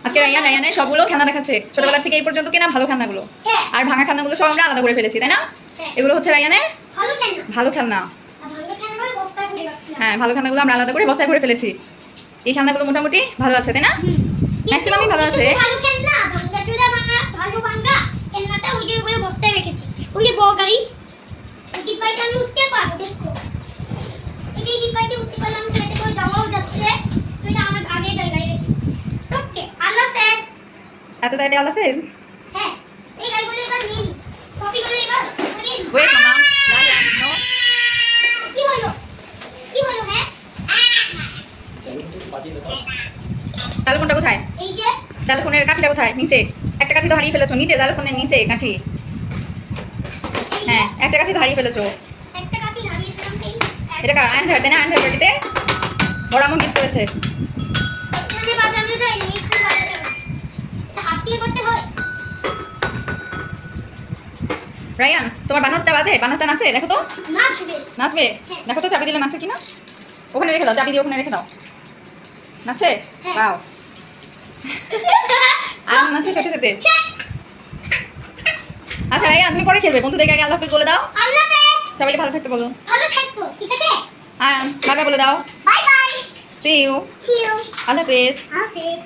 আজকে রায়ানের সবগুলো খেলনা দেখাচ্ছে, ছোটবেলা থেকে এই পর্যন্ত কেনা ভালো খেলনাগুলো। আর ভাঙা খেলনাগুলো সব আমরা আলাদা করে ফেলেছি, তাই না? এগুলো হচ্ছে রায়ানের ভালো খেলনা। হ্যাঁ, ভালো খেলনাগুলো আমরা আলাদা করে বস্তায় ভরে ফেলেছি। এই খেলনাগুলো মোটামুটি ভালো আছে, তাই না? ম্যাক্সিমামই ভালো আছে। ভালো খেলনা ভাঙা চুরা ভাঙা ভালো ভাঙা খেলনাটা ওই যে উপরে বস্তায় রেখেছি। ওই যে বড় গাড়ি, ওই ডিব্বাটা আমি উঠতে পারবো, দেখো এই যে ডিব্বাটা উঠতে পারলাম, সেটা করে জামাও যাচ্ছে। তো এটা আমার আগে জায়গায় রেখে ওকে। আল্লাহ হাফেজ। এত তাড়াতাড়ি আল্লাহ হাফেজ? হ্যাঁ, এই গাড়িগুলো এবার নিয়ে নি, কপি করে এবার ওয়েট মামা, নো কি হলো হ্যাঁ? টেলিফোনটা কোথায়? এই যে টেলিফোনের কাঠিটা কোথায়? নিচে একটা কাঠি তো হারিয়ে ফেলেছো, নিচে টেলিফোনের নিচে কাঠি। হ্যাঁ, একটা কাঠি তো হারিয়ে ফেলেছো। একটা কাটি হারিয়েছিলাম। এটা কার? আয়ন ভাই, তাই না? আয়ন ভাই বাড়িতে বড় আমন গিফট করেছে। এখানে বাজানো যায় না, একটু বাজাতে হবে, এটা হাত দিয়ে করতে হয়। রায়ান, তোমার বানরটা বাজে? বানরটা নাচে, দেখো তো। নাচবে। নাচবে? দেখো তো, চাবি দিলে নাচে কিনা। ওখানে রেখে দাও, চাবি দিয়ে ওখানে রেখে দাও। নাচে? বাও, আয়ন নাচে সাথে সাথে। আচ্ছা রায়ান, তুমি পরে খেলবে, বন্ধুদেরকে আগে আল্লাহ হাফেজ বলে দাও। আল্লাহ হাফেজ। সবাইকে ভালো থাকতে বলো। ভালো থাকো, ঠিক আছে? আয়ন বাই বাই বলে দাও। Bye bye. See you. See you. আল্লাহ হাফেজ। হাফেজ।